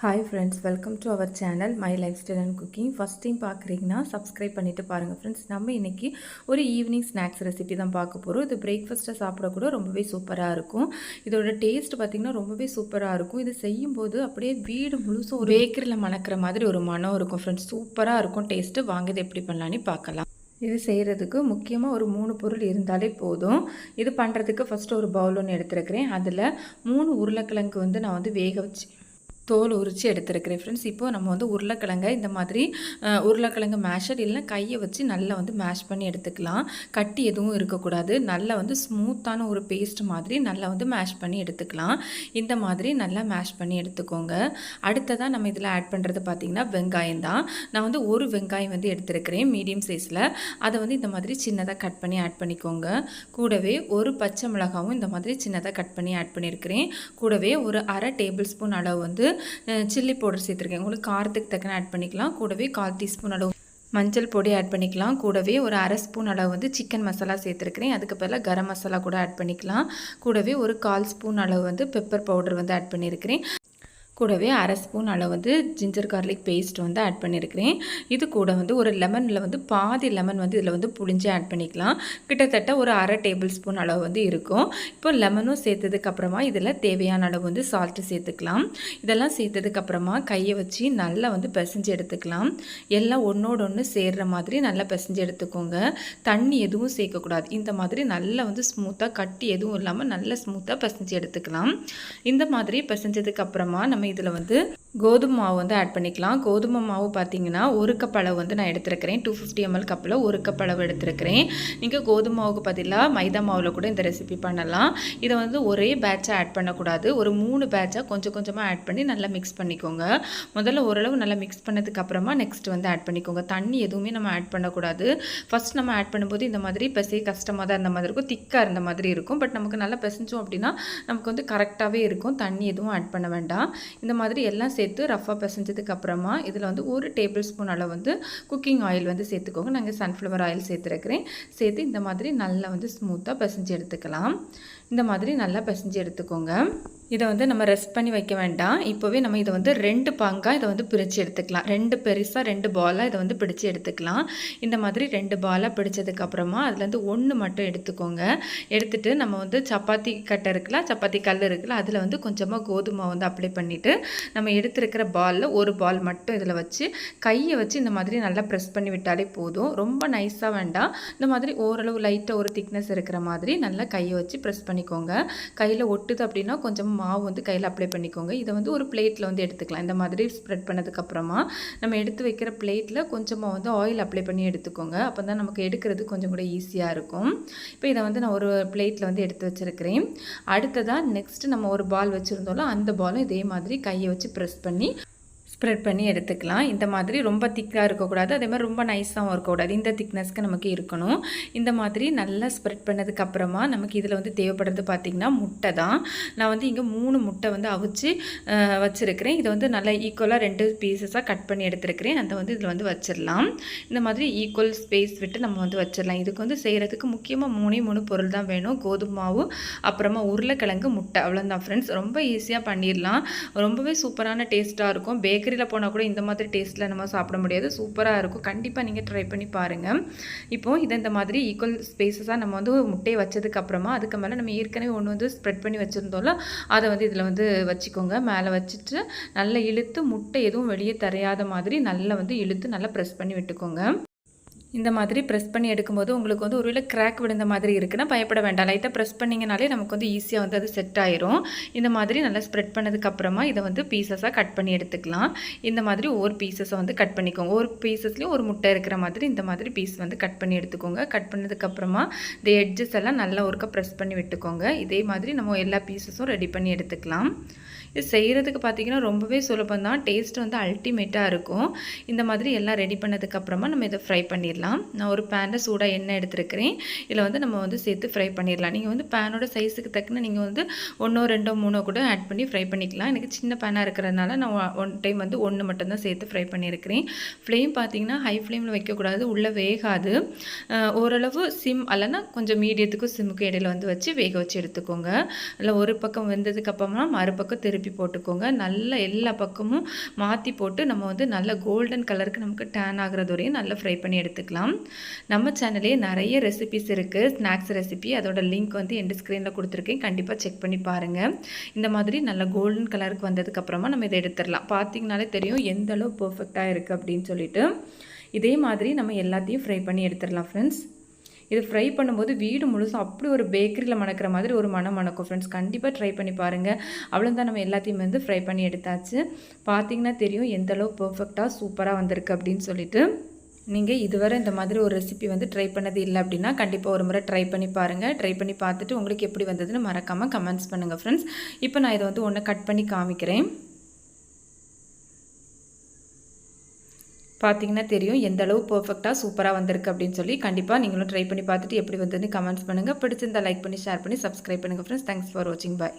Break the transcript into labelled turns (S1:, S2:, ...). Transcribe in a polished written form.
S1: Hi friends, welcome to our channel my lifestyle and cooking. First time பார்க்குறீங்கன்னா subscribe பண்ணிவிட்டு பாருங்கள் friends. நம்ம இன்றைக்கி ஒரு ஈவினிங் ஸ்நாக்ஸ் ரெசிபி தான் பார்க்க போகிறோம். இது பிரேக்ஃபாஸ்ட்டாக சாப்பிடக்கூட ரொம்பவே சூப்பராக இருக்கும். இதோட டேஸ்ட் பார்த்திங்கன்னா ரொம்பவே சூப்பராக இருக்கும். இது செய்யும்போது அப்படியே வீடு முழுசும் ஒரு பேக்கரியில் மணக்கிற மாதிரி ஒரு மனம் இருக்கும் ஃப்ரெண்ட்ஸ். சூப்பராக இருக்கும் டேஸ்ட்டு. வாங்க இது எப்படி பண்ணலான்னு பார்க்கலாம். இது செய்கிறதுக்கு முக்கியமாக ஒரு 3 பொருள் இருந்தாலே போதும். இது பண்ணுறதுக்கு ஃபஸ்ட்டு ஒரு பவுல் ஒன்று எடுத்துருக்கிறேன். அதில் 3 உருளைக்கிழங்கு நான் வேக வச்சு தோல் உரித்து எடுத்துருக்கிறேன் ஃப்ரெண்ட்ஸ். இப்போது நம்ம உருளைக்கிழங்க இந்த மாதிரி உருளைக்கிழங்கு மேஷர் இல்லைனா கையை வச்சு நல்லா மேஷ் பண்ணி எடுத்துக்கலாம். கட்டி எதுவும் இருக்கக்கூடாது. நல்லா ஸ்மூத்தான ஒரு பேஸ்ட் மாதிரி நல்லா மேஷ் பண்ணி எடுத்துக்கலாம். இந்த மாதிரி நல்லா மேஷ் பண்ணி எடுத்துக்கோங்க. அடுத்ததாக நம்ம இதில் ஆட் பண்ணுறது பார்த்திங்கன்னா வெங்காயம் தான். நான் ஒரு வெங்காயம் எடுத்துருக்கிறேன் மீடியம் சைஸில். அதை இந்த மாதிரி சின்னதாக கட் பண்ணி ஆட் பண்ணிக்கோங்க. கூடவே ஒரு பச்சை மிளகாவும் இந்த மாதிரி சின்னதாக கட் பண்ணி ஆட் பண்ணியிருக்கிறேன். கூடவே ஒரு அரை டேபிள் ஸ்பூன் அளவு சில்லி பவுடர் சேர்த்துருக்கேன். உங்களுக்கு காரத்துக்கு தக்கன ஆட் பண்ணிக்கலாம். கூடவே 1/4 டீஸ்பூன் அளவு மஞ்சள் பொடி ஆட் பண்ணிக்கலாம். கூடவே ஒரு அரை ஸ்பூன் அளவு சிக்கன் மசாலா சேர்த்துருக்கிறேன். அதுக்கு பதிலாக கரம் மசாலா கூட ஆட் பண்ணிக்கலாம். கூடவே ஒரு 1/4 ஸ்பூன் அளவு பெப்பர் பவுடர் ஆட் பண்ணியிருக்கிறேன். கூடவே அரை ஸ்பூன் அளவு ஜிஞ்சர் கார்லிக் பேஸ்ட் ஆட் பண்ணியிருக்கிறேன். இது கூட ஒரு லெமனில் பாதி லெமன் இதில் புளிஞ்சு ஆட் பண்ணிக்கலாம். கிட்டத்தட்ட ஒரு அரை டேபிள் ஸ்பூன் அளவு இருக்கும். இப்போ லெமனும் சேர்த்ததுக்கப்புறமா இதில் தேவையான அளவு சால்ட்டு சேர்த்துக்கலாம். இதெல்லாம் சேர்த்ததுக்கப்புறமா கையை வச்சு நல்லா பிசைஞ்சு எடுத்துக்கலாம். எல்லாம் ஒன்றோடு ஒன்று சேர்கிற மாதிரி நல்லா பிசைஞ்சு எடுத்துக்கோங்க. தண்ணி எதுவும் சேர்க்கக்கூடாது. இந்த மாதிரி நல்லா ஸ்மூத்தாக கட்டி எதுவும் இல்லாமல் நல்லா ஸ்மூத்தாக பிசைஞ்சு எடுத்துக்கலாம். இந்த மாதிரி பிசைஞ்சதுக்கப்புறமா நம்ம இதில் கோதுமை மாவு ஆட் பண்ணிக்கலாம். கோதுமை மாவு பார்த்தீங்கன்னா ஒரு கப் அளவு நான் எடுத்துருக்கிறேன். 250 ml கப்பில் ஒரு கப் அளவு எடுத்துருக்கிறேன். நீங்கள் கோதுமை மாவுக்கு பதிலாக மைதா மாவில் கூட இந்த ரெசிபி பண்ணலாம். இதை ஒரே பேட்சாக ஆட் பண்ணக்கூடாது. ஒரு 3 பேட்சாக கொஞ்சம் கொஞ்சமாக ஆட் பண்ணி நல்லா மிக்ஸ் பண்ணிக்கோங்க. முதல்ல ஓரளவு நல்லா மிக்ஸ் பண்ணதுக்கப்புறமா நெக்ஸ்ட் ஆட் பண்ணிக்கோங்க. தண்ணி எதுவுமே நம்ம ஆட் பண்ணக்கூடாது. ஃபஸ்ட் நம்ம ஆட் பண்ணும்போது இந்த மாதிரி பிசைய கஷ்டமாக தான் இருந்த மாதிரி இருக்கும், திக்காக இருந்த மாதிரி இருக்கும். பட் நமக்கு நல்லா பிசைஞ்சோம் அப்படின்னா நமக்கு கரெக்டாகவே இருக்கும். தண்ணி எதுவும் ஆட் பண்ண வேண்டாம். இந்த மாதிரி எல்லாம் சேர்த்து ரஃபாக பிசைஞ்சதுக்கு அப்புறமா இதில் ஒரு டேபிள் ஸ்பூன் அளவு குக்கிங் ஆயில் சேர்த்துக்கோங்க. நாங்கள் சன்ஃப்ளவர் ஆயில் சேர்த்துருக்கிறேன். சேர்த்து இந்த மாதிரி நல்லா ஸ்மூத்தாக பிசைஞ்சு எடுத்துக்கலாம். இந்த மாதிரி நல்லா பிசைஞ்சு எடுத்துக்கோங்க. இதை நம்ம ரெஸ்ட் பண்ணி வைக்க வேண்டாம். இப்போவே நம்ம இதை 2 பங்காக இதை பிரித்து எடுத்துக்கலாம். 2 பெருசாக 2 பாலாக இதை பிடிச்சி எடுத்துக்கலாம். இந்த மாதிரி 2 பாலாக பிடிச்சதுக்கப்புறமா அதுலேருந்து 1 மட்டும் எடுத்துக்கோங்க. எடுத்துகிட்டு நம்ம சப்பாத்தி கட்டை இருக்குல்ல, சப்பாத்தி கல் இருக்குல்ல, அதில் கொஞ்சமாக கோதுமை அப்ளை பண்ணிவிட்டு நம்ம எடுத்துருக்கிற பாலில் ஒரு பால் மட்டும் இதில் வச்சு கையை வச்சு இந்த மாதிரி நல்லா ப்ரெஸ் பண்ணி விட்டாலே போதும். ரொம்ப நைஸாக வேண்டாம். இந்த மாதிரி ஓரளவு லைட்டாக ஒரு திக்னஸ் இருக்கிற மாதிரி நல்லா கையை வச்சு ப்ரெஸ் பண்ணிக்கோங்க. கையில் ஒட்டுது அப்படின்னா கொஞ்சம் மாவு கையில் அப்ளை பண்ணிக்கோங்க. இதை ஒரு பிளேட்டில் எடுத்துக்கலாம். இந்த மாதிரி ஸ்ப்ரெட் பண்ணதுக்கப்புறமா நம்ம எடுத்து வைக்கிற பிளேட்டில் கொஞ்சமாக ஆயில் அப்ளை பண்ணி எடுத்துக்கோங்க. அப்போ தான் நமக்கு எடுக்கிறது கொஞ்சம் கூட ஈஸியாக இருக்கும். இப்போ இதை நான் ஒரு பிளேட்டில் எடுத்து வச்சுருக்கிறேன். அடுத்ததாக நெக்ஸ்ட்டு நம்ம ஒரு பால் வச்சுருந்தோம்ல, அந்த பாலும் இதே மாதிரி கையை வச்சு ப்ரெஸ் பண்ணி ஸ்ப்ரெட் பண்ணி எடுத்துக்கலாம். இந்த மாதிரி ரொம்ப திக்காக இருக்கக்கூடாது, அதே மாதிரி ரொம்ப நைஸாகவும் இருக்கக்கூடாது. இந்த திக்னஸ்க்கு நமக்கு இருக்கணும். இந்த மாதிரி நல்லா ஸ்ப்ரெட் பண்ணதுக்கப்புறமா நமக்கு இதில் தேவைப்படுறது பார்த்திங்கன்னா முட்டை தான். நான் இங்கே 3 முட்டை அவிச்சு வச்சுருக்கிறேன். இதை நல்லா ஈக்குவலாக 2 பீசஸாக கட் பண்ணி எடுத்துருக்கிறேன். அதை இதில் வச்சிடலாம். இந்த மாதிரி ஈக்குவல் ஸ்பேஸ் விட்டு நம்ம வச்சிடலாம். இதுக்கு செய்கிறதுக்கு முக்கியமாக 3 பொருள் தான் வேணும். கோதுமை மாவு, அப்புறமா உருளைக்கிழங்கு, முட்டை. அவ்வளோதான் ஃப்ரெண்ட்ஸ். ரொம்ப ஈஸியாக பண்ணிடலாம். ரொம்பவே சூப்பரான டேஸ்ட்டாக இருக்கும். பேக்கரியில் போனால் கூட இந்த மாதிரி டேஸ்ட்டில் நம்ம சாப்பிட முடியாது. சூப்பராக இருக்கும். கண்டிப்பாக நீங்கள் ட்ரை பண்ணி பாருங்கள். இப்போது இதை இந்த மாதிரி ஈக்குவல் ஸ்பேஸஸாக நம்ம முட்டையை வச்சதுக்கப்புறமா அதுக்கு மேலே நம்ம ஏற்கனவே ஒன்று ஸ்ப்ரெட் பண்ணி வச்சுருந்தோம்ல, அதை இதில் வச்சுக்கோங்க. மேலே வச்சுட்டு நல்லா இழுத்து முட்டை எதுவும் வெளியே தரையாத மாதிரி நல்லா இழுத்து நல்லா ப்ரெஸ் பண்ணி விட்டுக்கோங்க. இந்த மாதிரி ப்ரெஸ் பண்ணி எடுக்கும்போது உங்களுக்கு ஒருவேளை கிராக் விழுந்த மாதிரி இருக்குன்னா பயப்பட வேண்டாம். லைட்டாக ப்ரெஸ் பண்ணிங்கனாலே நமக்கு ஈஸியாக அது செட் ஆயிரும். இந்த மாதிரி நல்லா ஸ்ப்ரெட் பண்ணதுக்கப்புறமா இதை பீசஸாக கட் பண்ணி எடுத்துக்கலாம். இந்த மாதிரி ஒவ்வொரு பீசஸை கட் பண்ணிக்கோங்க. ஒரு பீசஸ்லேயும் ஒரு முட்டை இருக்கிற மாதிரி இந்த மாதிரி பீஸ் கட் பண்ணி எடுத்துக்கோங்க. கட் பண்ணதுக்கப்புறமா இந்த எட்ஜஸ் எல்லாம் நல்லா ஒருக்கா ப்ரெஸ் பண்ணி விட்டுக்கோங்க. இதே மாதிரி நம்ம எல்லா பீசஸும் ரெடி பண்ணி எடுத்துக்கலாம். இது செய்கிறதுக்கு பார்த்திங்கன்னா ரொம்பவே சுலபம் தான். டேஸ்ட் அல்டிமேட்டாக இருக்கும். இந்த மாதிரி எல்லாம் ரெடி பண்ணதுக்கப்புறமா நம்ம இதை ஃப்ரை பண்ணிடலாம். நான் ஒரு பேனில் சூடாக எண்ணெய் எடுத்துருக்கிறேன். இதில் நம்ம சேர்த்து ஃப்ரை பண்ணிடலாம். நீங்கள் பேனோட சைஸுக்கு தக்கன நீங்கள் 1 2 3 கூட ஆட் பண்ணி ஃப்ரை பண்ணிக்கலாம். எனக்கு சின்ன பேனாக இருக்கிறதுனால நான் ஒன் டைம் 1 மட்டும்தான் சேர்த்து ஃப்ரை பண்ணியிருக்கிறேன். ஃப்ளேம் பார்த்திங்கன்னா ஹை ஃப்ளேமில் வைக்கக்கூடாது, உள்ளே வேகாது. ஓரளவு சிம் அல்லனா கொஞ்சம் மீடியத்துக்கும் சிம்முக்கும் இடையில வச்சு வேக வச்சு எடுத்துக்கோங்க. அதில் ஒரு பக்கம் வெந்ததுக்கப்புறமா மறுபக்கம் திருப்பி திருப்பி போட்டுக்கோங்க. நல்லா எல்லா பக்கமும் மாற்றி போட்டு நம்ம வந்து நல்ல கோல்டன் கலருக்கு நமக்கு டேன் ஆகிறது வரையும் நல்லா ஃப்ரை பண்ணி எடுத்துக்கலாம். நம்ம சேனல்லே நிறைய ரெசிபிஸ் இருக்குது, ஸ்நாக்ஸ் ரெசிபி. அதோட லிங்க் வந்து எண்ட் ஸ்க்ரீனில் கொடுத்துருக்கேன், கண்டிப்பாக செக் பண்ணி பாருங்கள். இந்த மாதிரி நல்ல கோல்டன் கலருக்கு வந்ததுக்கப்புறமா நம்ம இதை எடுத்துடலாம். பார்த்தீங்கனாலே தெரியும் எந்த அளவு பர்ஃபெக்டாக இருக்குது அப்படின்னு சொல்லிட்டு. இதே மாதிரி நம்ம எல்லாத்தையும் ஃப்ரை பண்ணி எடுத்துடலாம் ஃப்ரெண்ட்ஸ். இது ஃப்ரை பண்ணும்போது வீடு முழுசும் அப்படி ஒரு பேக்கரியில் மணக்கிற மாதிரி ஒரு மனம் மணக்கும் ஃப்ரெண்ட்ஸ். கண்டிப்பாக ட்ரை பண்ணி பாருங்கள். அவ்வளோதான், நம்ம எல்லாத்தையும் வந்து ஃப்ரை பண்ணி எடுத்தாச்சு. பார்த்தீங்கன்னா தெரியும் எந்தளவு பர்ஃபெக்டாக சூப்பராக வந்திருக்கு அப்படின்னு சொல்லிட்டு. நீங்கள் இதுவரை இந்த மாதிரி ஒரு ரெசிபி வந்து ட்ரை பண்ணது இல்லை அப்படின்னா கண்டிப்பாக ஒரு முறை ட்ரை பண்ணி பாருங்கள். ட்ரை பண்ணி பார்த்துட்டு உங்களுக்கு எப்படி வந்ததுன்னு மறக்காமல் கமெண்ட்ஸ் பண்ணுங்கள் ஃப்ரெண்ட்ஸ். இப்போ நான் இதை வந்து ஒன்று கட் பண்ணி காமிக்கிறேன். பார்த்தீங்கன்னா தெரியும் எந்த அளவு பர்ஃபெக்டாக சூப்பராக வந்திருக்கு அப்படின்னு சொல்லி. கண்டிப்பாக நீங்களும் ட்ரை பண்ணி பார்த்துட்டு எப்படி வந்ததுன்னு கமெண்ட்ஸ் பண்ணுங்கள். பிடிச்சிருந்தா லைக் பண்ணி ஷேர் பண்ணி சப்ஸ்கிரைப் பண்ணுங்கள் ஃப்ரெண்ட்ஸ். தேங்க்ஸ் ஃபார் வாட்சிங். பாய்.